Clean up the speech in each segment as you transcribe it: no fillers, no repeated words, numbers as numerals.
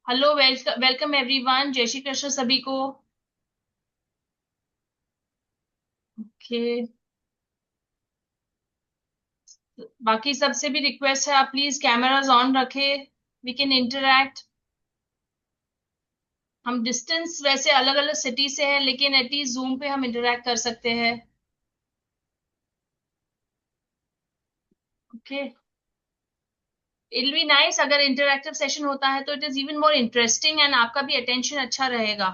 Hello, welcome everyone. जय श्री कृष्ण सभी को। ओके। बाकी सबसे भी रिक्वेस्ट है, आप प्लीज कैमराज ऑन रखें। We can interact. हम डिस्टेंस वैसे अलग अलग सिटी से है, लेकिन एटलीस्ट जूम पे हम इंटरैक्ट कर सकते हैं। ओके। इट बी नाइस अगर इंटरैक्टिव सेशन होता है तो it is even more interesting and आपका भी अटेंशन अच्छा रहेगा।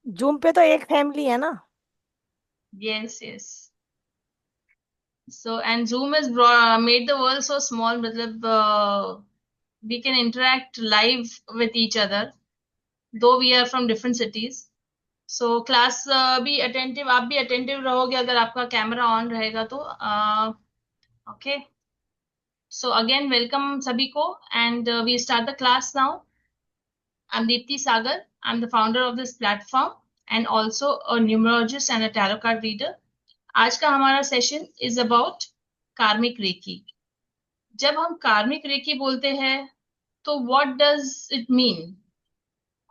जूम पे तो एक फैमिली है ना। Yes yes. So and zoom is made the world so small, मतलब we can interact live with each other though we are from different cities. So class भी attentive, आप भी attentive रहोगे अगर आपका कैमरा ऑन रहेगा तो। ओके। सो अगेन वेलकम सभी को and we start the class now. I'm Deepti Sagar. I'm the founder of this platform and also a numerologist and a tarot card reader. आज का हमारा session is about karmic recce. जब हम कार्मिक recce बोलते हैं तो व्हाट डज इट मीन?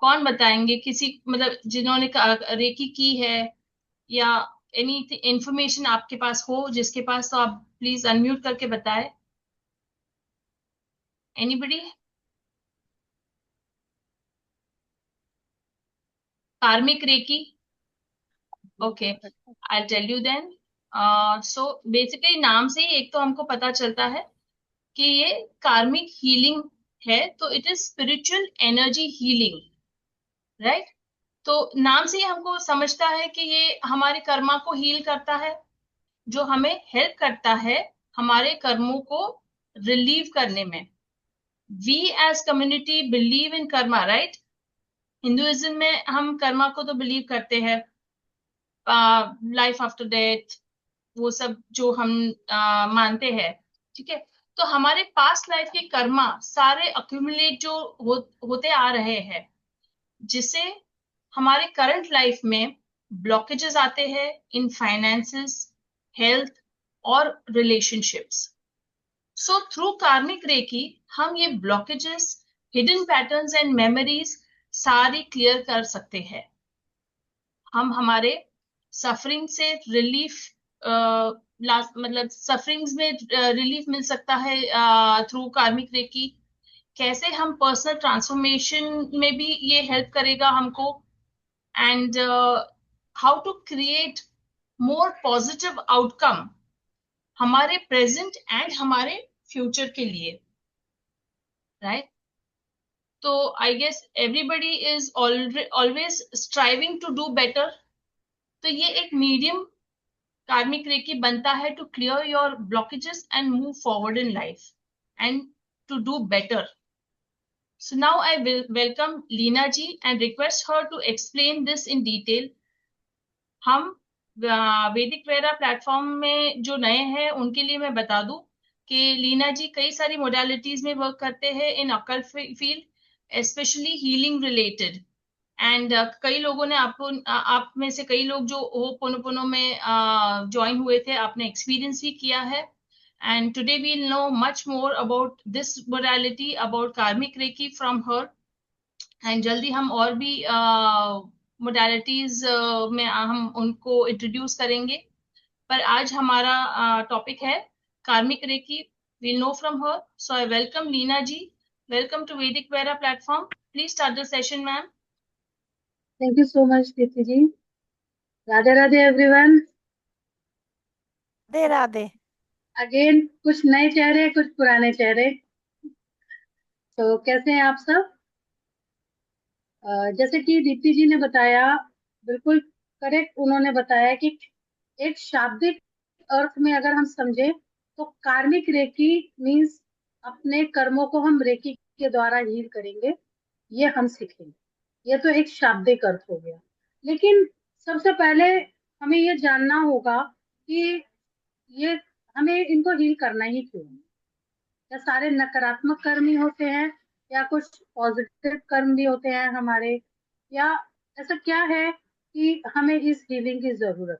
कौन बताएंगे? किसी मतलब जिन्होंने रेकी की है या एनी इंफॉर्मेशन आपके पास हो, जिसके पास, तो आप प्लीज अनम्यूट करके बताएं। Anybody? Karmic reiki. Okay, I tell you then. So basically नाम से ही एक तो हमको पता चलता है कि ये कार्मिक हीलिंग है, तो it is spiritual energy healing, right? तो नाम से ही हमको समझता है कि ये हमारे कर्मा को हील करता है, जो हमें हेल्प करता है हमारे कर्मों को रिलीव करने में। We as community believe in karma, right? Hinduism में हम कर्मा को तो बिलीव करते हैं, लाइफ आफ्टर डेथ, वो सब जो हम मानते हैं। ठीक है। तो हमारे पास्ट लाइफ के कर्मा सारे अक्यूमुलेट जो होते आ रहे हैं, जिससे हमारे करंट लाइफ में ब्लॉकेजेस आते हैं इन फाइनेंसेस, हेल्थ और रिलेशनशिप्स। सो थ्रू कार्मिक रेकी हम ये blockages, hidden patterns and memories सारी क्लियर कर सकते हैं। हम हमारे सफरिंग से रिलीफ, मतलब सफरिंग्स में रिलीफ मिल सकता है थ्रू कार्मिक रेकी। कैसे हम पर्सनल ट्रांसफॉर्मेशन में भी ये हेल्प करेगा हमको, and how to create more positive outcome हमारे प्रेजेंट एंड हमारे फ्यूचर के लिए, राइट? तो I guess everybody is always striving to do better. तो ये एक मीडियम कार्मिक रेकी बनता है to clear your blockages and move forward in life and to do better. So now I will welcome Leena ji and request her to explain this in detail. हम वैदिक Vera platform में जो नए हैं उनके लिए मैं बता दूं कि लीना जी कई सारी मोडालिटीज में वर्क करते हैं in occult field, specially healing related. And कई लोगों ने आपको, आप में से कई लोग जो हो पोनो में ज्वाइन हुए थे, आपने एक्सपीरियंस भी किया है। And today we know much more about this modality, about karmic reiki from her. And जल्दी हम और भी मोडालिटीज में हम उनको इंट्रोड्यूस करेंगे। पर आज हमारा टॉपिक है karmic reiki. We know from her, so I welcome Leena ji. Welcome to Vedic Vera platform. Please start the session ma'am. Thank you so much Deepti ji. Radhe Radhe everyone. Radhe Radhe. Again कुछ नए चेहरे कुछ पुराने चेहरे। तो कैसे हैं आप सब? जैसे कि दीप्ति जी ने बताया, बिल्कुल करेक्ट उन्होंने बताया कि एक शाब्दिक अर्थ में अगर हम समझे तो कार्मिक रेकी मीन्स अपने कर्मों को हम रेकी के द्वारा हील करेंगे, ये हम सीखेंगे। ये तो एक शाब्दिक अर्थ हो गया। लेकिन सबसे पहले हमें ये जानना होगा कि ये हमें इनको हील करना ही क्यों है। क्या सारे नकारात्मक कर्म ही होते हैं या कुछ पॉजिटिव कर्म भी होते हैं हमारे, या ऐसा क्या है कि हमें इस हीलिंग की जरूरत?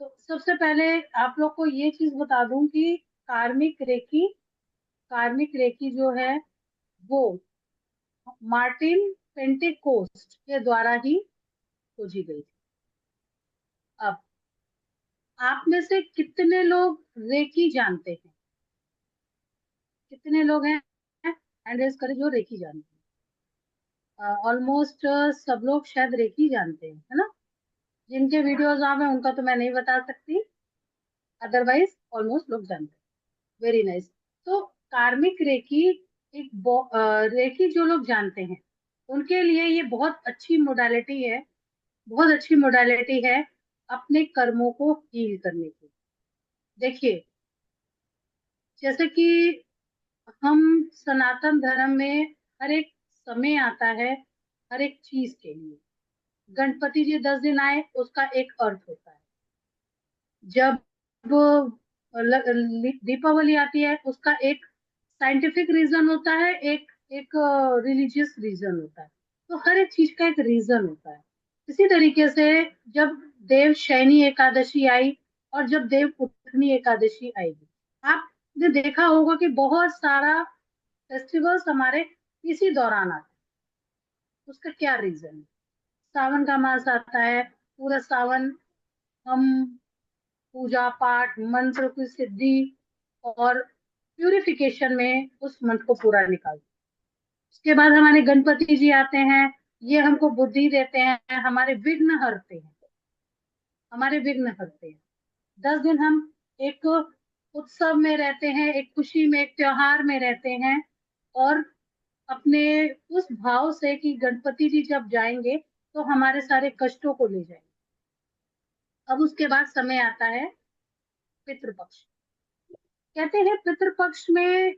तो सबसे पहले आप लोग को ये चीज बता दूं कि कार्मिक रेकी कार्मिक रेकी जो है वो मार्टिन पेंटेकोस्ट के द्वारा ही खोजी गई थी। अब आप में से कितने लोग रेकी जानते हैं? कितने लोग हैं हैंड रेज करें जो रेकी जानते हैं? ऑलमोस्ट सब लोग शायद रेकी जानते हैं, है ना? जिनके वीडियोस आप हैं उनका तो मैं नहीं बता सकती, अदरवाइज ऑलमोस्ट लोग जानते हैं। Very nice. तो कार्मिक रेकी एक रेकी जो लोग जानते हैं उनके लिए ये बहुत अच्छी मोडालिटी है, बहुत अच्छी मोडालिटी है अपने कर्मों को हील करने की। देखिए, जैसे कि हम सनातन धर्म में हर एक समय आता है हर एक चीज के लिए। गणपति जी 10 दिन आए उसका एक अर्थ होता है। जब दीपावली आती है उसका एक साइंटिफिक रीजन होता है, एक एक रिलीजियस रीजन होता है। तो हर एक चीज का एक रीजन होता है। इसी तरीके से जब देव शयनी एकादशी आई और जब देव उठनी एकादशी आएगी, आपने देखा होगा कि बहुत सारा फेस्टिवल्स हमारे इसी दौरान आते हैं। उसका क्या रीजन है? सावन का मास आता है, पूरा सावन हम पूजा पाठ मंत्र की सिद्धि और प्यूरिफिकेशन में उस मंत्र को पूरा निकालते हैं। उसके बाद हमारे गणपति जी आते हैं, ये हमको बुद्धि देते हैं, हमारे विघ्न हरते हैं, हमारे विघ्न हरते हैं। 10 दिन हम एक उत्सव में रहते हैं, एक खुशी में, एक त्योहार में रहते हैं और अपने उस भाव से कि गणपति जी जब जाएंगे तो हमारे सारे कष्टों को ले जाएंगे। अब उसके बाद समय आता है पितृपक्ष। कहते हैं पितृपक्ष में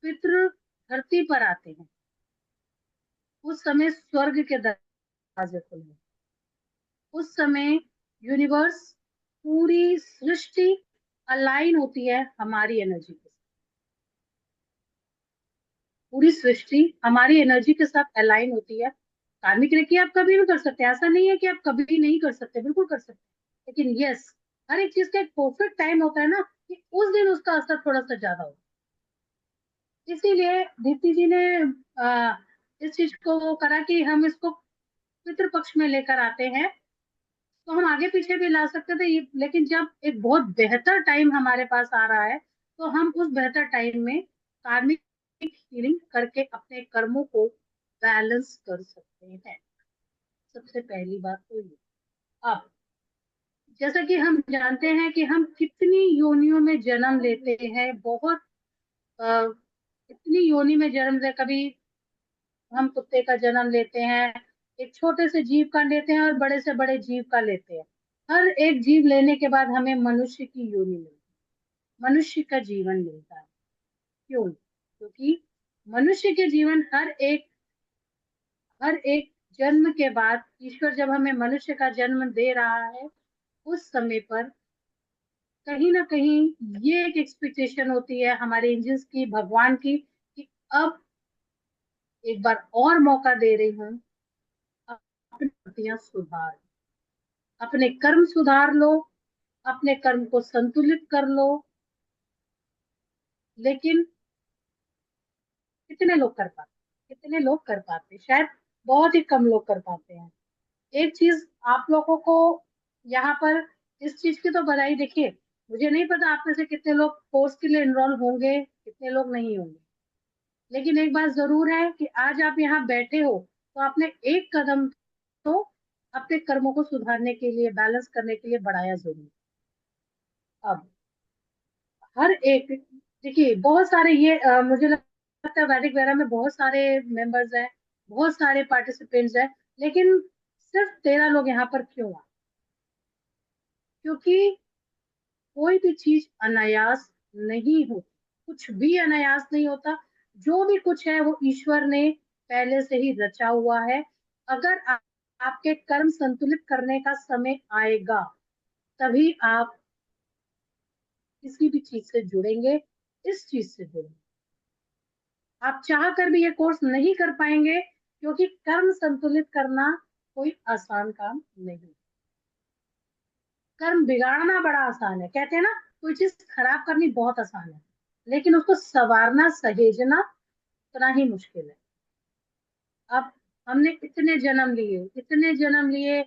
पितृ धरती पर आते हैं, उस समय स्वर्ग के दरवाजे खुले हैं। उस समय यूनिवर्स, पूरी सृष्टि अलाइन होती है हमारी एनर्जी के साथ। पूरी सृष्टि हमारी एनर्जी के साथ अलाइन होती है। कार्मिक रेकी आप कभी भी कर सकते हैं, ऐसा नहीं है कि आप कभी नहीं कर सकते, बिल्कुल कर सकते हैं। लेकिन यस, हर एक चीज का एक परफेक्ट टाइम होता है ना, कि उस दिन उसका असर थोड़ा सा ज्यादा होता है। इसीलिए दीप्ति जी ने इस चीज को वो करा कि हम इसको पितृपक्ष में लेकर आते हैं। तो हम आगे पीछे भी ला सकते थे लेकिन जब एक बहुत बेहतर टाइम हमारे पास आ रहा है तो हम उस बेहतर टाइम में कार्मिक हीलिंग करके अपने कर्मों को बैलेंस कर सकते हैं। सबसे पहली बात तो ये। अब जैसा कि हम जानते हैं कि हम कितनी योनियों में जन्म लेते हैं, बहुत इतनी योनि में जन्म ले, कभी हम कुत्ते का जन्म लेते हैं, एक छोटे से जीव का लेते हैं और बड़े से बड़े जीव का लेते हैं। हर एक जीव लेने के बाद हमें मनुष्य की योनि मिलती है, मनुष्य का जीवन मिलता है। क्यों? क्योंकि मनुष्य के जीवन हर एक जन्म के बाद ईश्वर जब हमें मनुष्य का जन्म दे रहा है, उस समय पर कहीं ना कहीं ये एक एक्सपेक्टेशन होती है हमारे एंजल्स की, भगवान की, कि अब एक बार और मौका दे रही हूँ, अपनी गलतियां सुधार, अपने कर्म सुधार लो, अपने कर्म को संतुलित कर लो। लेकिन कितने लोग कर पाते, कितने लोग कर पाते? शायद बहुत ही कम लोग कर पाते हैं। एक चीज आप लोगों को यहाँ पर इस चीज की तो बधाई। देखिए, मुझे नहीं पता आप में से कितने लोग कोर्स के लिए एनरोल होंगे, कितने लोग नहीं होंगे, लेकिन एक बात जरूर है कि आज आप यहाँ बैठे हो तो आपने एक कदम तो अपने कर्मों को सुधारने के लिए, बैलेंस करने के लिए बढ़ाया जरूर। अब हर एक, देखिए बहुत सारे ये मुझे लगता है वैदिक वेरा में बहुत सारे मेंबर्स हैं, बहुत सारे पार्टिसिपेंट्स हैं, लेकिन सिर्फ 13 लोग यहाँ पर क्यों आए? क्योंकि कोई भी चीज अनायास नहीं होती, कुछ भी अनायास नहीं होता। जो भी कुछ है वो ईश्वर ने पहले से ही रचा हुआ है। अगर आपके कर्म संतुलित करने का समय आएगा तभी आप किसी भी चीज से जुड़ेंगे, इस चीज से जुड़ेंगे। आप चाह कर भी ये कोर्स नहीं कर पाएंगे, क्योंकि कर्म संतुलित करना कोई आसान काम नहीं। कर्म बिगाड़ना बड़ा आसान है, कहते हैं ना, कोई चीज खराब करनी बहुत आसान है, लेकिन उसको संवारना, सहेजना उतना ही मुश्किल है। अब हमने इतने जन्म लिए,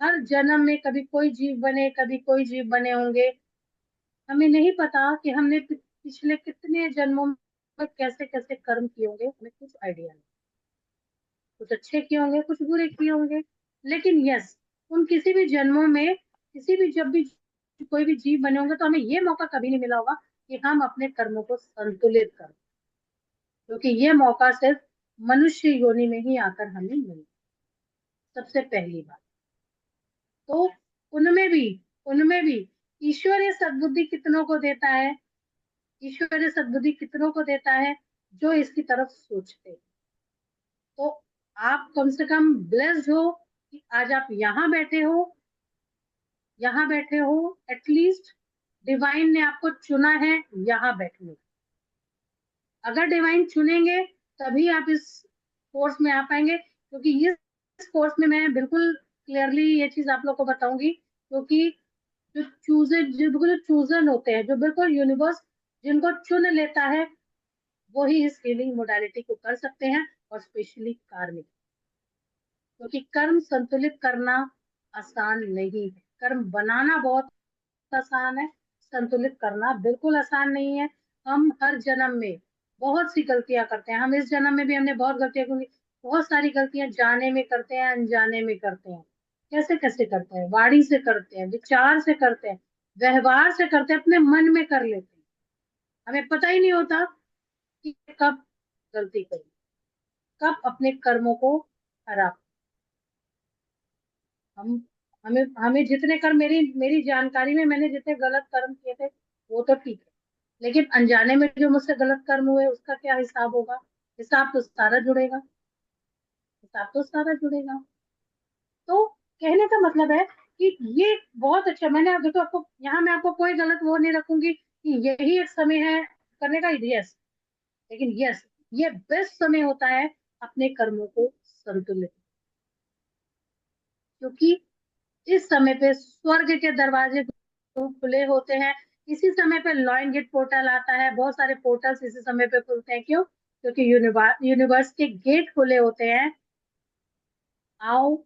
हर जन्म में कभी कोई जीव बने, कभी कोई जीव बने होंगे। हमें नहीं पता कि हमने पिछले कितने जन्मों में कैसे कैसे कर्म किए होंगे, हमें कुछ आइडिया नहीं। कुछ अच्छे किए होंगे, कुछ बुरे किए होंगे, लेकिन यस, उन किसी भी जन्मों में, किसी भी जब भी कोई भी जीव बने होंगे, तो हमें ये मौका कभी नहीं मिला होगा कि हम अपने कर्मों को संतुलित करें, क्योंकि ये मौका सिर्फ मनुष्य योनि में ही आकर हमें मिला। सबसे पहली बात तो उनमें भी ईश्वरीय सद्बुद्धि कितनों को देता है? ईश्वरीय सद्बुद्धि कितनों को देता है? जो इसकी तरफ सोचते हैं। तो आप कम से कम ब्लेस्ड हो कि आज आप यहाँ बैठे हो, एटलीस्ट डिवाइन ने आपको चुना है यहाँ बैठने। अगर डिवाइन चुनेंगे तभी आप इस कोर्स में आ पाएंगे, क्योंकि इस कोर्स में मैं बिल्कुल क्लियरली ये चीज आप लोग को बताऊंगी, क्योंकि जो बिल्कुल चूजन होते हैं, जो बिल्कुल यूनिवर्स जिनको चुन लेता है, वो ही इस हीलिंग मोडालिटी को कर सकते हैं, और स्पेशली कार्मिक, क्योंकि कर्म संतुलित करना आसान नहीं है। कर्म बनाना बहुत आसान है, संतुलित करना बिल्कुल आसान नहीं है। हम हर जन्म में बहुत सी गलतियां करते हैं। हम इस जन्म में भी हमने बहुत गलतियां की, बहुत सारी गलतियां जाने में करते हैं, अनजाने में करते हैं। कैसे कैसे करते हैं? वाणी से करते हैं, विचार से करते हैं, व्यवहार से करते हैं, अपने मन में कर लेते हैं। हमें पता ही नहीं होता कि कब गलती करी, कब अपने कर्मों को खराब। हम हमें हमें जितने कर्म, मेरी मेरी जानकारी में मैंने जितने गलत कर्म किए थे वो तो ठीक है, लेकिन अनजाने में जो मुझसे गलत कर्म हुए उसका क्या हिसाब होगा? हिसाब तो सारा जुड़ेगा। तो कहने का मतलब है कि ये बहुत अच्छा, मैंने देखो आपको यहाँ, मैं आपको कोई गलत वो नहीं रखूंगी कि यही एक समय है करने का। यस, लेकिन यस, ये बेस्ट समय होता है अपने कर्मों को संतुलित, क्योंकि इस समय पे स्वर्ग के दरवाजे खुले होते हैं। इसी समय पे लॉइन गेट पोर्टल आता है, बहुत सारे पोर्टल्स इसी समय पे खुलते हैं। क्यों? क्योंकि यूनिवर्स के गेट खुले होते हैं। आओ,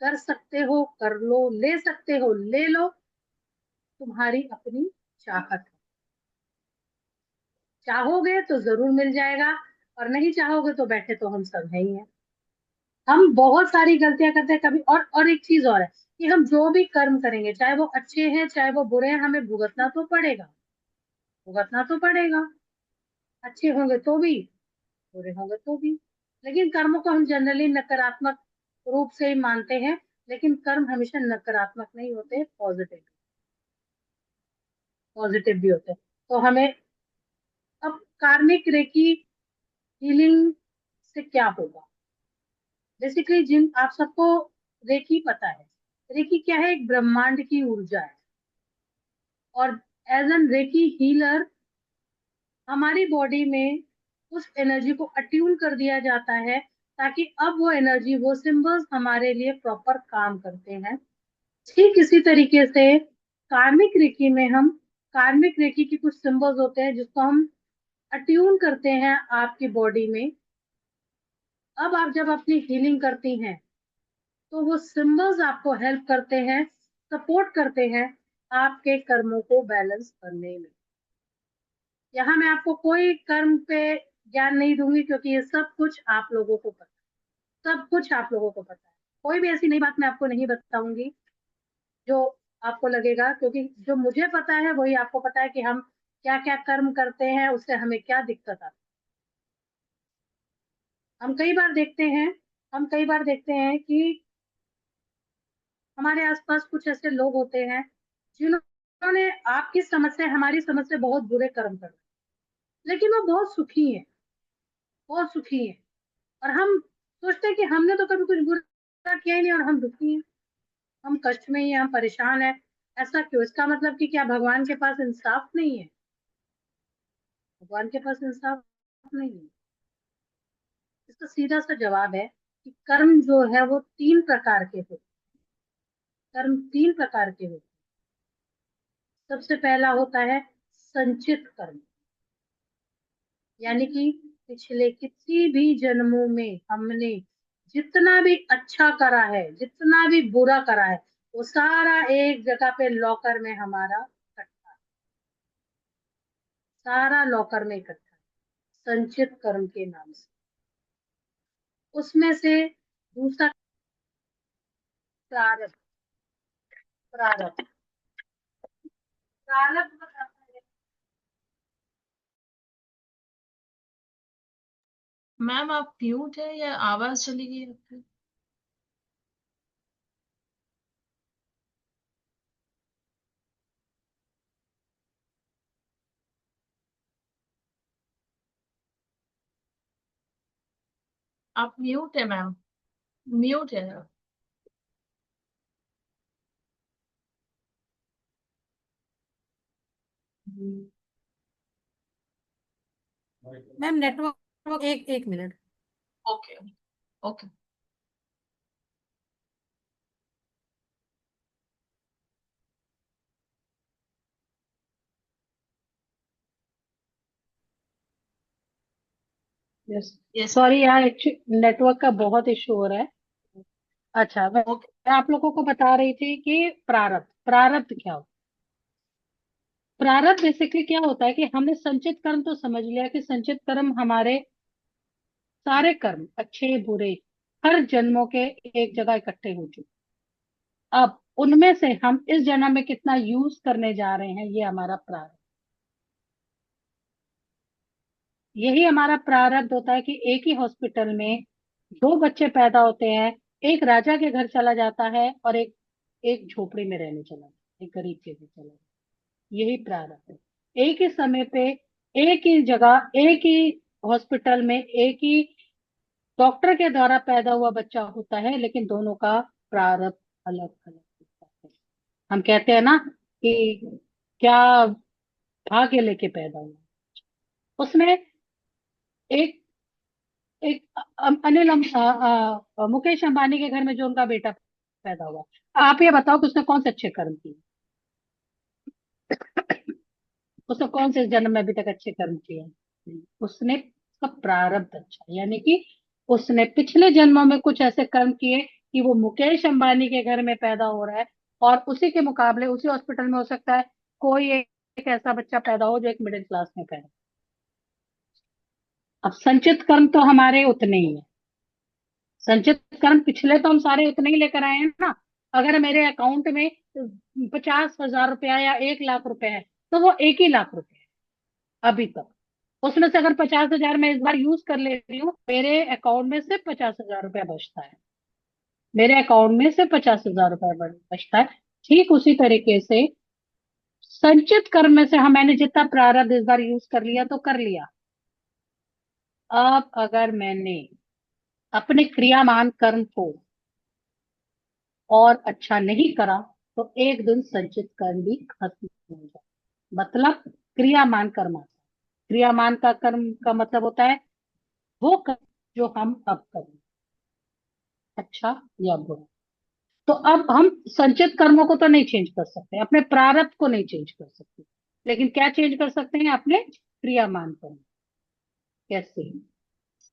कर सकते हो कर लो, ले सकते हो ले लो, तुम्हारी अपनी चाहत है। चाहोगे तो जरूर मिल जाएगा, और नहीं चाहोगे तो बैठे तो हम सब है ही हैं। हम बहुत सारी गलतियां करते हैं कभी। और एक चीज और है कि हम जो भी कर्म करेंगे, चाहे वो अच्छे हैं चाहे वो बुरे हैं, हमें भुगतना तो पड़ेगा। अच्छे होंगे तो भी, बुरे होंगे तो भी। लेकिन कर्मों को हम जनरली नकारात्मक रूप से ही मानते हैं, लेकिन कर्म हमेशा नकारात्मक नहीं होते, पॉजिटिव पॉजिटिव भी होते हैं। तो हमें अब कार्मिक रेकी हीलिंग से क्या होगा? बेसिकली जिन आप सबको रेकी पता है, रेकी क्या है? एक ब्रह्मांड की ऊर्जा है। और एज एन रेकी हीलर हमारी बॉडी में उस एनर्जी को अट्यून कर दिया जाता है, ताकि अब वो एनर्जी, वो सिंबल्स हमारे लिए प्रॉपर काम करते हैं। ठीक इसी तरीके से कार्मिक रेकी में हम, कार्मिक रेकी की कुछ सिंबल्स होते हैं जिसको हम अट्यून करते हैं आपकी बॉडी में। अब आप जब अपनी हीलिंग करती हैं, तो वो सिंबल्स आपको हेल्प करते हैं, सपोर्ट करते हैं आपके कर्मों को बैलेंस करने में। यहाँ मैं आपको कोई कर्म पे ज्ञान नहीं दूंगी, क्योंकि ये सब कुछ आप लोगों को पता है, सब कुछ आप लोगों को पता है। कोई भी ऐसी नई बात मैं आपको नहीं बताऊंगी जो आपको लगेगा, क्योंकि जो मुझे पता है वही आपको पता है कि हम क्या क्या कर्म करते हैं, उससे हमें क्या दिक्कत आती है। हम कई बार देखते हैं कि हमारे आसपास कुछ ऐसे लोग होते हैं जिन्होंने आपकी समझ से, हमारी समझ से बहुत बुरे कर्म कर, लेकिन वो बहुत सुखी है। और हम सोचते हैं कि हमने तो कभी कुछ बुरा किया ही नहीं, और हम दुखी हैं, हम कष्ट में ही हैं, हम परेशान हैं। ऐसा क्यों? इसका मतलब कि क्या भगवान के पास इंसाफ नहीं है? भगवान के पास इंसाफ नहीं है। इसका सीधा सा जवाब है कि कर्म जो है वो तीन प्रकार के होते, कर्म तीन प्रकार के होते। सबसे पहला होता है संचित कर्म, यानी कि पिछले किसी भी जन्मों में हमने जितना भी अच्छा करा है, जितना भी बुरा करा है, वो सारा एक जगह पे लॉकर में हमारा इकट्ठा है। सारा लॉकर में इकट्ठा है, संचित कर्म के नाम से। उसमें से दूसरा प्रारब्ध। प्रारब्ध प्रारब्ध बताता है। मैम आप म्यूट है या आवाज चली गई आपकी? आप म्यूट है मैम, म्यूट है आप। मैम नेटवर्क, एक एक minute. Okay okay. Yes, yes. Sorry यार, नेटवर्क का बहुत इशू हो रहा है। अच्छा, ओके। मैं आप लोगों को बता रही थी कि प्रारब्ध। प्रारब्ध क्या होता है? प्रारब्ध बेसिकली क्या होता है कि हमने संचित कर्म तो समझ लिया कि संचित कर्म हमारे सारे कर्म, अच्छे बुरे, हर जन्मों के एक जगह इकट्ठे हो चुके। अब उनमें से हम इस जन्म में कितना यूज करने जा रहे हैं, ये हमारा प्रारब्ध। यही हमारा प्रारब्ध होता है कि एक ही हॉस्पिटल में दो बच्चे पैदा होते हैं। एक राजा के घर चला जाता है और एक एक झोपड़ी में रहने चला जाता है, एक गरीब के घर चला जाता है। यही प्रारब्ध है। एक ही समय पे, एक ही जगह, एक ही हॉस्पिटल में, एक ही डॉक्टर के द्वारा पैदा हुआ बच्चा होता है, लेकिन दोनों का प्रारब्ध अलग अलग होता है। हम कहते हैं ना कि क्या भाग्य लेके पैदा हुआ। उसमें एक एक अनिल मुकेश अंबानी के घर में जो उनका बेटा पैदा हुआ, आप ये बताओ कि उसने कौन से अच्छे कर्म किए? उसने कौन से जन्म में अभी तक अच्छे कर्म किए? उसने, उसका प्रारब्ध अच्छा, यानी कि उसने पिछले जन्मों में कुछ ऐसे कर्म किए कि वो मुकेश अंबानी के घर में पैदा हो रहा है। और उसी के मुकाबले उसी हॉस्पिटल में हो सकता है कोई एक ऐसा बच्चा पैदा हो जो एक मिडिल क्लास में पैदा। अब संचित कर्म तो हमारे उतने ही है। संचित कर्म पिछले तो हम सारे उतने ही लेकर आए हैं ना। अगर मेरे अकाउंट में 50,000 रुपया या 1 लाख रुपए है, तो वो 1 ही लाख रुपए है अभी तक। उसमें से अगर 50,000 मैं इस बार यूज कर ले रही हूँ, मेरे अकाउंट में से 50,000 रुपया बचता है। मेरे अकाउंट में से 50,000 रुपया बचता है। ठीक उसी तरीके से संचित कर्म में से हम, मैंने जितना प्रारब्ध इस बार यूज कर लिया तो कर लिया। अब अगर मैंने अपने क्रियामान कर्म को और अच्छा नहीं करा, तो एक दिन संचित कर्म भी खत्म हो जाए। मतलब क्रियामान कर्म आता है। क्रियामान का कर्म का मतलब होता है वो कर्म जो हम अब करें, अच्छा या बुरा। तो अब हम संचित कर्मों को तो नहीं चेंज कर सकते, अपने प्रारब्ध को नहीं चेंज कर सकते, लेकिन क्या चेंज कर सकते हैं? अपने क्रियामान कर्म। कैसे?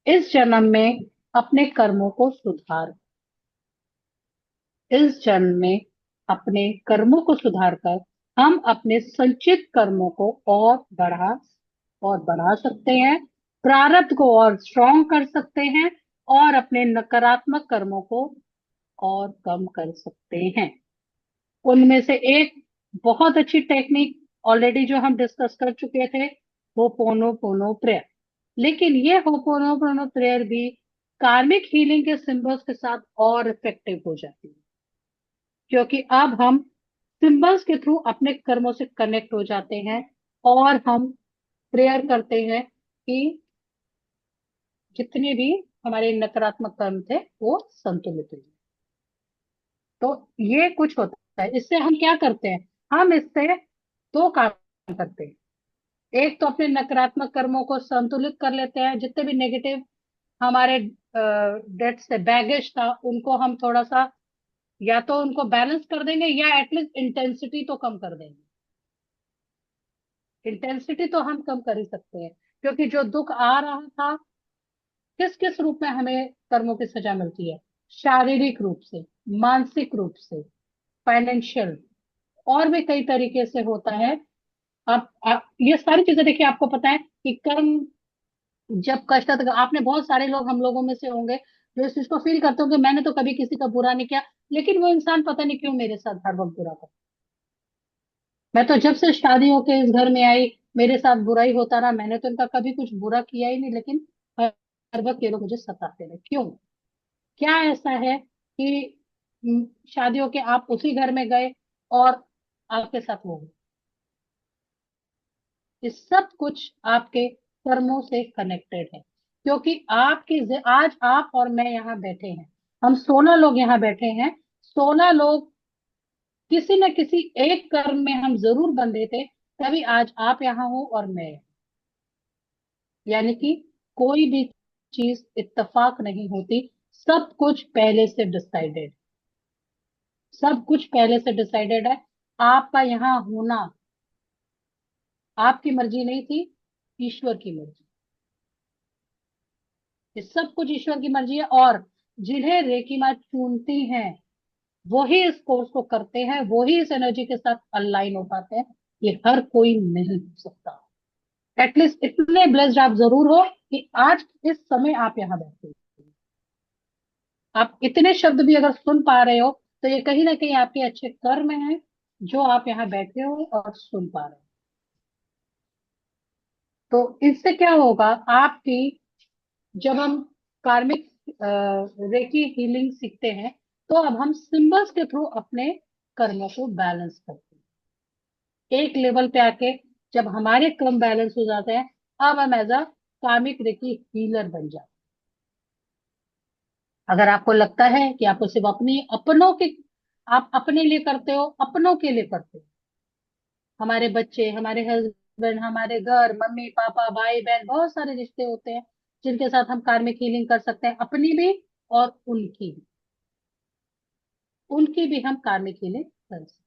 इस जन्म में अपने कर्मों को सुधार, इस जन्म में अपने कर्मों को सुधार कर हम अपने संचित कर्मों को और बढ़ा सकते हैं, प्रारब्ध को और स्ट्रॉन्ग कर सकते हैं, और अपने नकारात्मक कर्मों को और कम कर सकते हैं। उनमें से एक बहुत अच्छी टेक्निक ऑलरेडी जो हम डिस्कस कर चुके थे, होपोनोपोनो प्रेयर। लेकिन ये होपोनोपोनो प्रेयर भी कार्मिक हीलिंग के सिंबल्स के साथ और इफेक्टिव हो जाती है, क्योंकि अब हम सिंबल्स के थ्रू अपने कर्मों से कनेक्ट हो जाते हैं और हम प्रेयर करते हैं कि जितने भी हमारे नकारात्मक कर्म थे वो संतुलित हो जाए। तो ये कुछ होता है। इससे हम क्या करते हैं? हम इससे दो काम करते हैं। एक तो अपने नकारात्मक कर्मों को संतुलित कर लेते हैं, जितने भी नेगेटिव हमारे डेट से बैगेज था उनको हम थोड़ा सा, या तो उनको बैलेंस कर देंगे या एटलीस्ट इंटेंसिटी तो कम कर देंगे। इंटेंसिटी तो हम कम कर ही सकते हैं, क्योंकि जो दुख आ रहा था, किस किस रूप में हमें कर्मों की सजा मिलती है? शारीरिक रूप से, मानसिक रूप से, फाइनेंशियल, और भी कई तरीके से होता है। आप ये सारी चीजें देखिए, आपको पता है कि कर्म जब कष्ट आता है, आपने बहुत सारे लोग हम लोगों में से होंगे जो इस चीज को फील करते होंगे, मैंने तो कभी किसी का बुरा नहीं किया, लेकिन वो इंसान पता नहीं क्यों मेरे साथ हर वक्त बुरा करता। मैं तो जब से शादी होके इस घर में आई, मेरे साथ बुराई होता रहा, मैंने तो इनका कभी कुछ बुरा किया ही नहीं, लेकिन हर हर वक्त ये लोग मुझे सताते रहे, क्यों? क्या ऐसा है कि शादी होके आप उसी घर में गए और आपके साथ वो हुआ? ये सब कुछ आपके कर्मों से कनेक्टेड है, क्योंकि आज आप और मैं यहाँ बैठे हैं, हम 16 लोग यहाँ बैठे हैं, 16 लोग किसी न किसी एक कर्म में हम जरूर बंधे थे, तभी आज आप यहाँ हो और मैं यहाँ। यानी कि कोई भी चीज इत्तेफाक नहीं होती, सब कुछ पहले से डिसाइडेड, सब कुछ पहले से डिसाइडेड है। आपका यहाँ होना आपकी मर्जी नहीं थी, ईश्वर की मर्जी। ये सब कुछ ईश्वर की मर्जी है, और जिन्हें रेकी माँ चुनती हैं वो ही इस कोर्स को करते हैं, वो ही इस एनर्जी के साथ अलाइन हो पाते हैं। ये हर कोई नहीं हो सकता। एटलीस्ट इतने ब्लेस्ड आप जरूर हो कि आज इस समय आप यहाँ बैठे हो। आप इतने शब्द भी अगर सुन पा रहे हो, तो ये कहीं ना कहीं आपके अच्छे कर्म हैं, जो आप यहाँ बैठे हो और सुन पा रहे हो। तो इससे क्या होगा आपकी, जब हम कार्मिक रेकी हीलिंग सीखते हैं, तो अब हम सिंबल्स के थ्रू अपने कर्मों को बैलेंस करते हैं। एक लेवल पे आके जब हमारे कर्म बैलेंस हो जाते हैं, अब हम एज अ कार्मिक रेकी हीलर बन जाते हैं। अगर आपको लगता है कि आपको सिर्फ अपनों के, आप अपने लिए करते हो, अपनों के लिए करते हो, हमारे बच्चे, हमारे हस्बैंड, हमारे घर, मम्मी पापा, भाई बहन, बहुत सारे रिश्ते होते हैं जिनके साथ हम कार्मिक हीलिंग कर सकते हैं, अपनी भी और उनकी भी हम कार्मिक हीलिंग कर सकते हैं।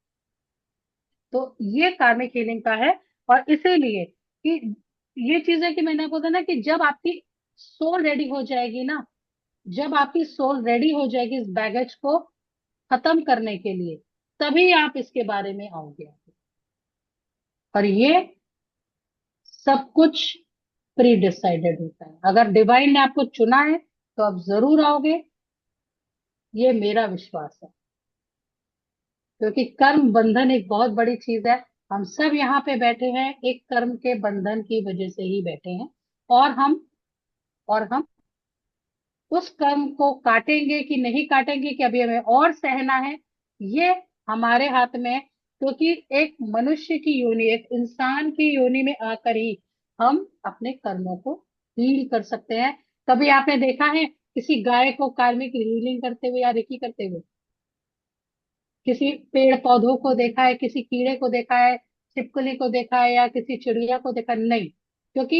तो ये कार्मिक हीलिंग का है। और इसीलिए कि ये चीजें कि मैंने आपको बताया ना कि जब आपकी सोल रेडी हो जाएगी ना, जब आपकी सोल रेडी हो जाएगी इस बैगेज को खत्म करने के लिए, तभी आप इसके बारे में आओगे। और ये सब कुछ प्री डिसाइडेड होता है। अगर डिवाइन ने आपको चुना है तो आप जरूर आओगे, ये मेरा विश्वास है। क्योंकि कर्म बंधन एक बहुत बड़ी चीज है। हम सब यहाँ पे बैठे हैं एक कर्म के बंधन की वजह से ही बैठे हैं। और हम उस कर्म को काटेंगे कि नहीं काटेंगे, कि अभी हमें और सहना है, ये हमारे हाथ में है। क्योंकि एक मनुष्य की योनि, एक इंसान की योनि में आकर ही हम अपने कर्मों को हील कर सकते हैं। कभी आपने देखा है किसी गाय को कार्मिक हीलिंग करते हुए या रेकी करते हुए? किसी पेड़ पौधों को देखा है, किसी कीड़े को देखा है, छिपकली को देखा है, या किसी चिड़िया को देखा? नहीं, क्योंकि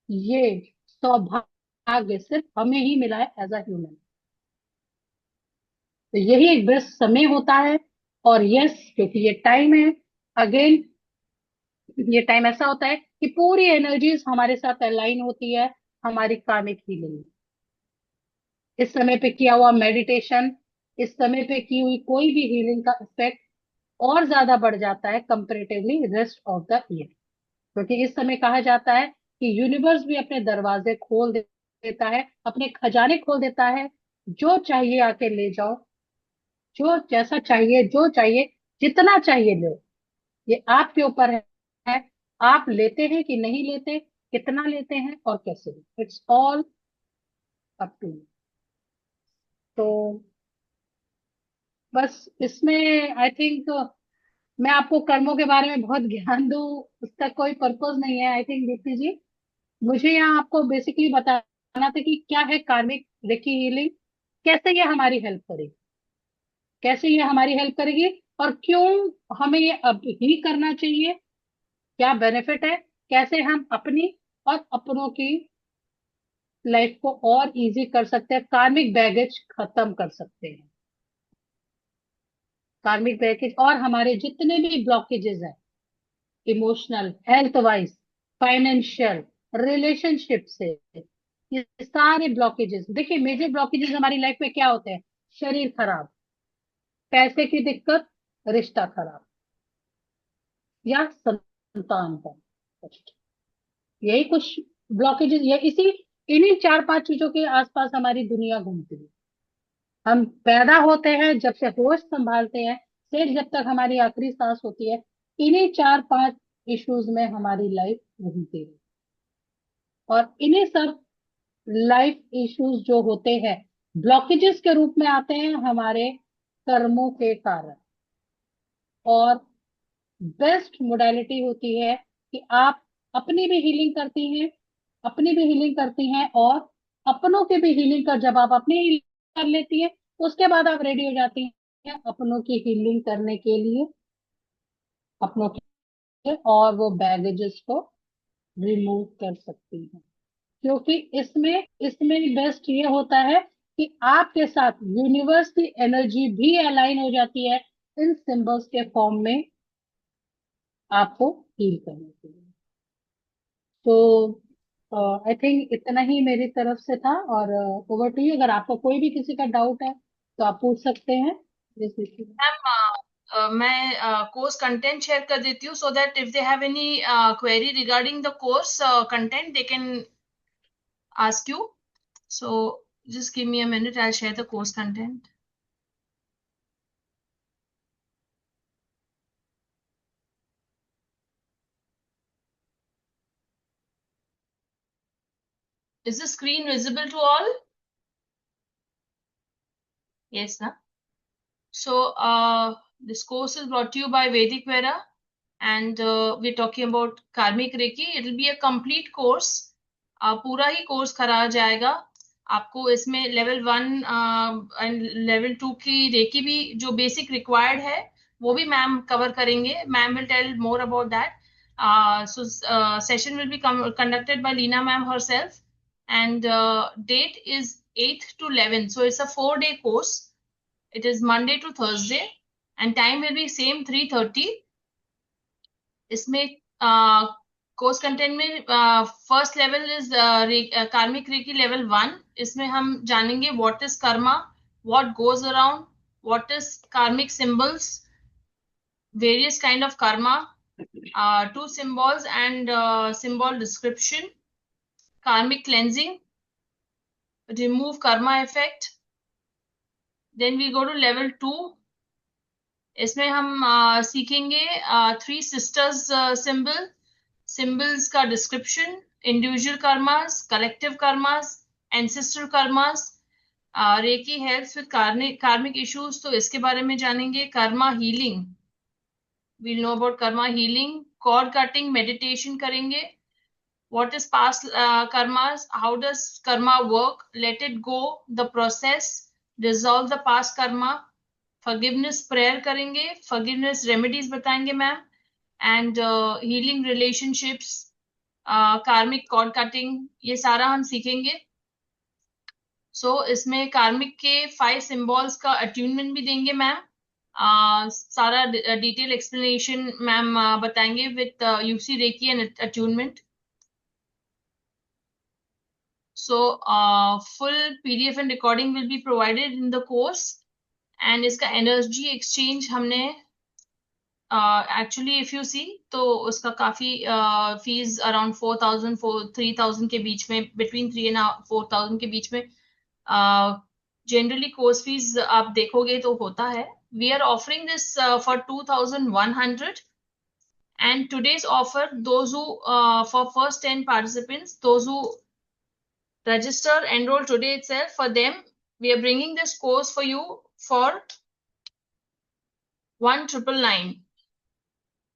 ये सौभाग्य सिर्फ हमें ही मिला है एज अ ह्यूमन। तो यही एक बेस्ट समय होता है। और यस, क्योंकि ये टाइम है, अगेन ये टाइम ऐसा होता है कि पूरी एनर्जीज हमारे साथ अलाइन होती है हमारी कार्मिक हीलिंग। इस समय पे किया हुआ मेडिटेशन, इस समय पे की हुई कोई भी हीलिंग का इफेक्ट और ज्यादा बढ़ जाता है comparatively rest of the year. क्योंकि इस समय कहा जाता है कि यूनिवर्स भी अपने दरवाजे खोल देता है, अपने खजाने खोल देता है। जो चाहिए आके ले जाओ, जो जैसा चाहिए, जो चाहिए, जितना चाहिए लो। ये आपके ऊपर है, आप लेते हैं कि नहीं लेते, कितना लेते हैं और कैसे, it's all up to you. तो बस इसमें आई थिंक मैं आपको कर्मों के बारे में बहुत ज्ञान दूं, उसका कोई पर्पज नहीं है आई थिंक, दीप्ति जी। मुझे यहाँ आपको बेसिकली बताना था कि क्या है कार्मिक रेकी हीलिंग, कैसे ये हमारी हेल्प करेगी, कैसे ये हमारी हेल्प करेगी, और क्यों हमें ये अब ही करना चाहिए, क्या बेनिफिट है, कैसे हम अपनी और अपनों की लाइफ को और इजी कर सकते हैं, कार्मिक बैगेज खत्म कर सकते हैं। कार्मिक बैगेज और हमारे जितने भी ब्लॉकेजेस हैं, emotional, health wise, financial, relationship से। ये सारे ब्लॉकेजेस, देखिए मेजर ब्लॉकेजेस हमारी लाइफ में क्या होते हैं? शरीर खराब, पैसे की दिक्कत, रिश्ता खराब, या संतान का कष्ट। यही कुछ ब्लॉकेजेस, ये इसी इन्हीं 4-5 चीजों के आसपास हमारी दुनिया घूमती है। हम पैदा होते हैं, जब से होश संभालते हैं, फिर जब तक हमारी आखिरी सांस होती है, इन्हीं 4-5 इश्यूज में हमारी लाइफ घूमती है। और इन्हीं सब लाइफ इश्यूज जो होते हैं, ब्लॉकेजेस के रूप में आते हैं हमारे कर्मों के कारण। और बेस्ट मोडालिटी होती है कि आप अपनी भी हीलिंग करती हैं, और अपनों की भी हीलिंग कर, जब आप अपनी हीलिंग कर लेती हैं, उसके बाद आप रेडी हो जाती हैं अपनों की हीलिंग करने के लिए, अपनों के, और वो बैगेजेस को रिमूव कर सकती हैं। क्योंकि इसमें इसमें बेस्ट ये होता है कि आपके साथ यूनिवर्स की एनर्जी भी अलाइन हो जाती है इन सिंबल्स के फॉर्म में आपको हील करने के लिए। तो आई थिंक इतना ही मेरी तरफ से था, और ओवर टू यू। अगर आपको कोई भी किसी का डाउट है तो आप पूछ सकते हैं इस विषय में। मैम मैं कोर्स कंटेंट शेयर कर देती हूँ, so that if they have any query regarding the course content they can ask you. So just give me a minute, I'll share the course content. Is the screen visible to all? Yes, na? So this course is brought to you by Vedic Vera, and we're talking about Karmic Reiki. It will be a complete course. पूरा ही course कराया जाएगा आपको। इसमें level 1 and level 2 की recce भी जो basic required है वो भी मैम कवर करेंगे। Ma'am will tell more about that. So session will be conducted by Leena ma'am herself, and date is 8th to 11th. So it's a 4-day course. It is Monday to Thursday, and time will be same 3:30. इसमें course content में first level is karmic reiki level 1। इसमें हम जानेंगे what is karma, what goes around, what is karmic symbols, various kind of karma, 2 symbols and symbol description, karmic cleansing, remove karma effect. Then we go to level 2. इसमें हम सीखेंगे 3 sisters symbols का description, individual karmas, collective karmas, ancestor karmas. Reiki helps with karmic issues, तो इसके बारे में जानेंगे। Karma healing, we'll know about karma healing. Cord cutting meditation करेंगे। What is past karmas? How does karma work? Let it go, the process, dissolve the past karma. Forgiveness prayer करेंगे। Forgiveness remedies बताएंगे ma'am. And healing relationships, कार्मिक cord cutting, ये सारा हम सीखेंगे। सो इसमें कार्मिक के 5 सिंबल्स का अट्यूनमेंट भी देंगे मैम। सारा डिटेल एक्सप्लेनेशन मैम बताएंगे with UC recce and attunement. So full PDF and recording will be provided in the course. And इसका एनर्जी एक्सचेंज हमने एक्चुअली इफ यू सी तो उसका काफी फीस अराउंड 4,000 3,000 के बीच में, बिटवीन 3 and 4,000 के बीच में जनरली कोर्स फीस आप देखोगे तो होता है। We are offering this for 2,100, and today's offer, those who for first 10 participants, those who register, enroll today itself, for them we are bringing this course for you for 1,999.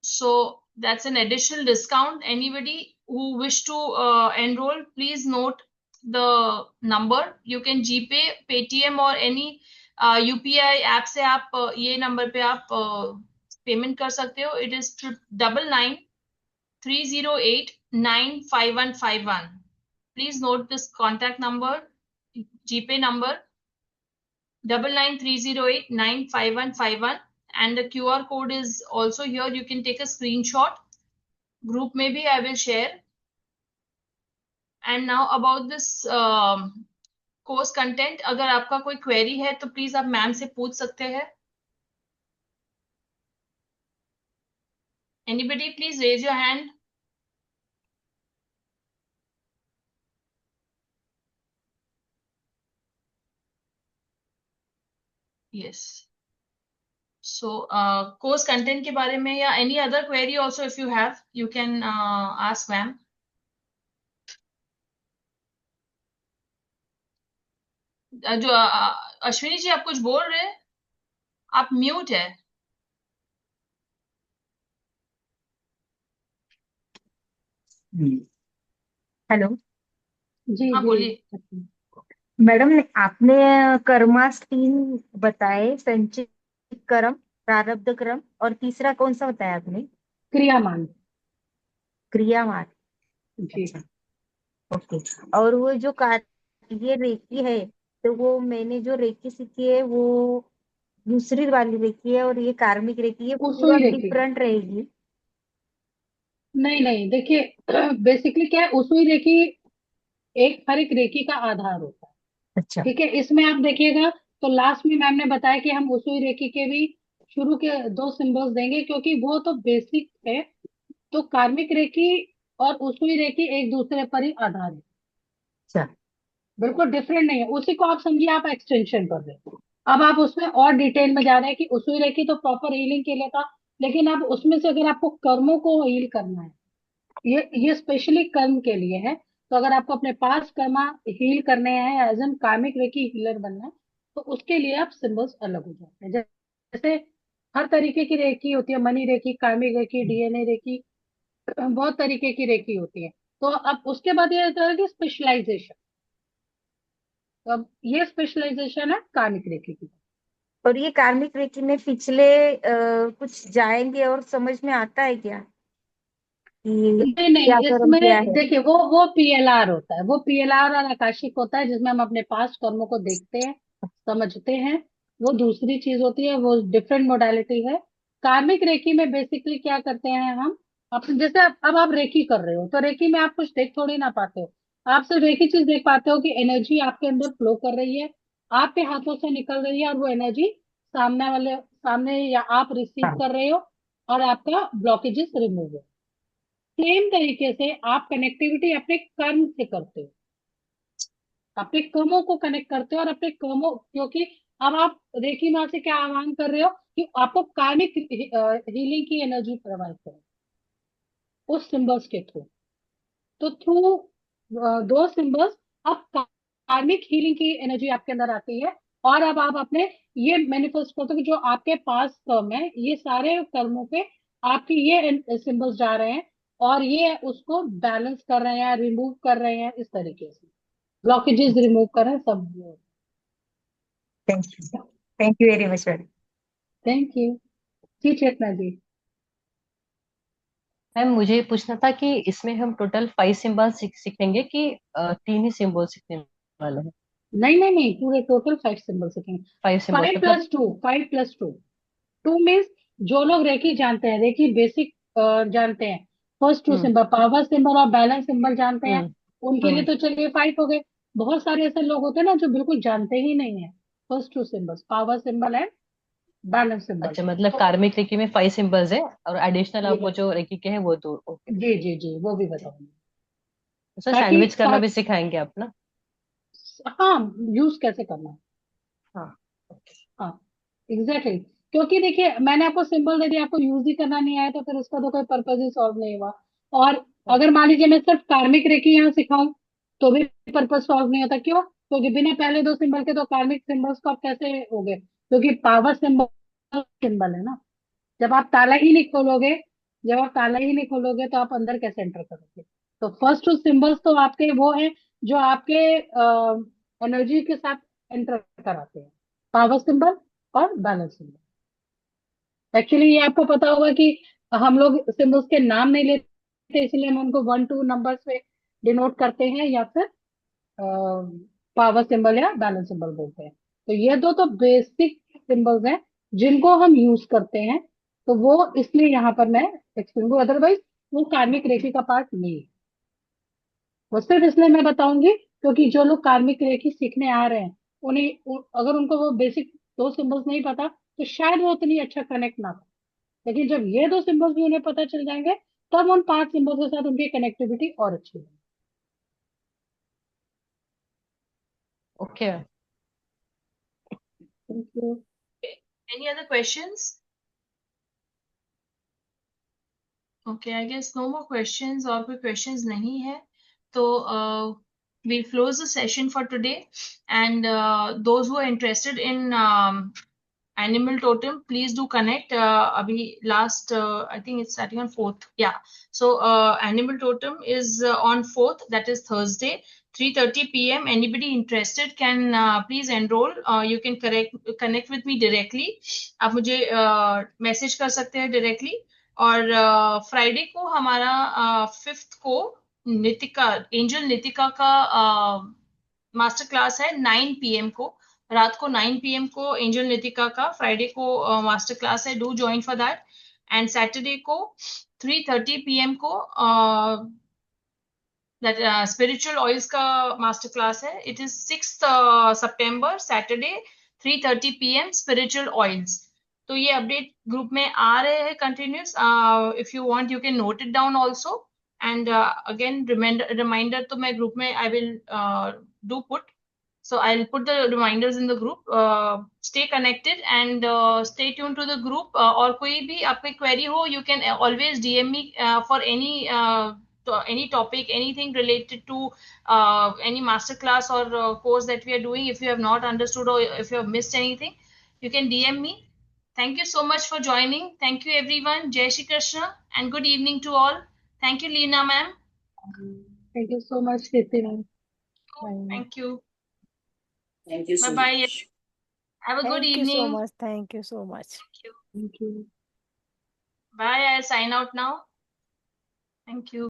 So that's an additional discount. Anybody who wish to enroll, please note the number. You can GPay, Paytm or any UPI app से आप ये number पे आप payment कर सकते हो। It is 99,308,95151. Please note this contact number, GPay number 99,308,95151. And the QR code is also here. You can take a screenshot. Group में भी I will share. And now about this course content, अगर आपका कोई query है तो please आप ma'am से पूछ सकते हैं। Anybody please raise your hand. Yes. So course content के बारे में या any other query also if you have you can ask ma'am. जो अश्विनी जी आप कुछ बोल रहे हैं, आप म्यूट है। हेलो जी हाँ जी। बोलिए। मैडम, आपने कर्मास 3 बताए, संचित कर्म, प्रारब्ध कर्म, और तीसरा कौन सा बताया आपने? क्रियामान। क्रियामान। जी। अच्छा, ओके। और वो जो ये रेकी है, तो वो मैंने जो रेकी सीखी है वो दूसरी वाली रेकी है, और ये कार्मिक रेकी है, पूरा उसुई रेखी। डिफरेंट रहेगी। नहीं नहीं, देखिए बेसिकली क्या है, उसुई रेखी एक हर एक रेखी का आधार होता है। अच्छा। ठीक है, इसमें आप देखिएगा तो लास्ट में मैम ने बताया कि हम उसुई रेखी के भी शुरू के दो सिंबल्स देंगे, क्योंकि वो तो बेसिक है। तो कार्मिक रेखी और उसुई रेखी एक दूसरे पर ही आधार है, अच्छा। बिल्कुल डिफरेंट नहीं है। उसी को आप समझिए, आप एक्सटेंशन कर रहे हो। अब आप उसमें और डिटेल में जा रहे हैं कि उसुई रेखी तो प्रॉपर हीलिंग के लिए था, लेकिन अब उसमें से अगर आपको कर्मों को हील करना है, ये स्पेशली कर्म के लिए है। तो अगर आपको अपने पास कर्मा हील करने हैं, एज एन कार्मिक रेकी हीलर बनना है, तो उसके लिए आप सिंबल्स अलग हो जाते हैं। जैसे हर तरीके की रेकी होती है, मनी रेकी, कार्मिक रेकी, डीएनए रेकी, बहुत तरीके की रेकी होती है। तो अब उसके बाद ये होता है कि स्पेशलाइजेशन। तो अब ये स्पेशलाइजेशन है कार्मिक रेकी की। और ये कार्मिक रेकी में पिछले कुछ जाएंगे और समझ में आता है क्या कि नहीं क्या नहीं, कर्म इसमें क्या है? देखिए वो पीएलआर होता है, वो पीएलआर और आकाशिक होता है, जिसमें हम अपने पास्ट कर्मों को देखते हैं, समझते हैं। वो दूसरी चीज होती है, वो डिफरेंट मोडालिटी है। कार्मिक रेकी में बेसिकली क्या करते हैं हम, अपन जैसे अब आप रेकी कर रहे हो, तो रेकी में आप कुछ देख थोड़ी ना पाते हो। आप सिर्फ एक ही चीज देख पाते हो कि एनर्जी आपके अंदर फ्लो कर रही है, आपके हाथों से निकल रही है, और वो एनर्जी सामने या आप रिसीव हाँ। कर रहे हो, और आपका ब्लॉकेजेस रिमूव है। सेम तरीके से आप कनेक्टिविटी अपने कर्म से करते हो, अपने कर्मों को कनेक्ट करते हो, और अपने कर्मों, क्योंकि अब आप रेकी माँ से क्या आह्वान कर रहे हो कि आपको कार्मिक हीलिंग की एनर्जी प्रोवाइड करो उस सिंबल्स के थ्रू। तो थ्रू दो सिंबल्स अब कार्मिक हीलिंग की एनर्जी आपके अंदर आती है, और अब आप अपने ये मैनिफेस्ट करते हो कि जो आपके पास कर्म है, ये सारे कर्मों पे आपके ये सिंबल्स जा रहे हैं, और ये उसको बैलेंस कर रहे हैं, रिमूव कर रहे हैं, इस तरीके से ब्लॉकेजेस रिमूव कर रहे हैं सब। Thank you very much madam. Thank you. जी चेतना जी। मैम मुझे ये पूछना था कि इसमें हम टोटल 5 सिंबल सीखेंगे कि 3 ही सिंबल सीखने वाले हैं? नहीं नहीं नहीं, पूरे टोटल 5 सिंबल सीखेंगे। 5 सिंबल्स फाइव मतलब? Plus two 5 plus 2। Two means जो लोग रेकी जानते हैं, रेकी बेसिक जानते हैं, first two hmm. Symbol, power symbol और बैलेंस सिंबल जानते हैं, हम्म। उनके लिए हम्म। तो चलिए 5 हो गए। बहुत सारे ऐसे लोग होते हैं ना जो बिल्कुल जानते ही नहीं है first to symbols, power symbol and balance symbol. अच्छा, मतलब तो कार्मिक रेकी में 5 सिंबल्स है और एडिशनल जी आपको जो रेकी के हैं वो 2। ओके। जी जी जी, वो भी बताऊंगी सर ताकि सैंडविच करना भी सिखाएंगे आप ना? हाँ, यूज कैसे करना है। हाँ। ओके। हाँ एग्जैक्टली, क्योंकि देखिए मैंने आपको सिंबल दे दिया, आपको यूज ही करना नहीं आया, तो फिर उसका तो कोई पर्पज ही सॉल्व नहीं हुआ। और अगर मान लीजिए मैं सिर्फ कार्मिक रेखी यहाँ सिखाऊं, तो भी पर्पज सॉल्व नहीं होता। क्यों? क्योंकि बिना पहले दो सिंबल के तो कार्मिक सिंबल्स को आप कैसे हो गए, क्योंकि पावर सिंबल है ना। जब आप ताला ही नहीं खोलोगे, जब आप ताला ही नहीं खोलोगे तो आप अंदर कैसे एंटर करोगे? तो फर्स्ट टू सिंबल्स तो आपके वो हैं जो आपके एनर्जी के साथ एंटर कराते हैं, पावर सिंबल और बैलेंस सिंबल। एक्चुअली ये आपको पता होगा कि हम लोग सिंबल्स के नाम नहीं लेते, इसलिए हम उनको 1 2 नंबर से डिनोट करते हैं, या फिर पावर सिंबल या बैलेंस सिंबल बोलते हैं। तो ये दो तो बेसिक सिंबल्स हैं जिनको हम यूज करते हैं। तो वो इसलिए यहाँ पर मैं एक्सप्लेन करूँ, अदरवाइज वो कार्मिक रेखी का पार्ट नहीं है। वो सिर्फ इसलिए मैं बताऊंगी क्योंकि जो लोग कार्मिक रेखी सीखने आ रहे हैं अगर उनको वो बेसिक 2 सिंबल्स नहीं पता तो शायद वो उतनी अच्छा कनेक्ट ना कर, लेकिन जब ये 2 सिंबल्स भी उन्हें पता चल जाएंगे तब उन 5 सिंबल्स के साथ उनकी कनेक्टिविटी और अच्छी होगी। Okay. Thank you. Any other questions? Okay, I guess no more questions और कोई questions नहीं है तो we'll close the session for today and those who are interested in animal totem please do connect abhi last I think it's starting on 4th, yeah, so animal totem is on 4th, that is Thursday 3:30 p.m. anybody interested can please enroll, you can connect with me directly, आप मुझे message कर सकते हैं directly और Friday को हमारा 5th को Nitika angel Nitika का मास्टर क्लास है 9 पीएम को, रात को 9 पीएम को एंजल नितिका का फ्राइडे को मास्टर क्लास है, do join for that and Saturday को 3:30 पीएम को दैट स्पिरिचुअल ऑयल्स का मास्टर क्लास है, it is 6th September Saturday 3:30 PM spiritual oils. तो ये अपडेट ग्रुप में आ रहे हैं continuous, if you want you can note it down also and again reminder तो मैं ग्रुप में I will do put, so I'll put the reminders in the group, stay connected and stay tuned to the group, और कोई भी आपकी query हो you can always DM me for any topic, anything related to any master class or course that we are doing, if you have not understood or if you have missed anything you can DM me. Thank you so much for joining, thank you everyone, Jai Shri Krishna and good evening to all. Thank you Leena ma'am. Thank you so much Kirti ma'am. Thank you. Thank you Bye so bye, much. have a good Thank you so evening. much. Thank you so much. Thank you. Thank you. Bye, I'll sign out now. Thank you.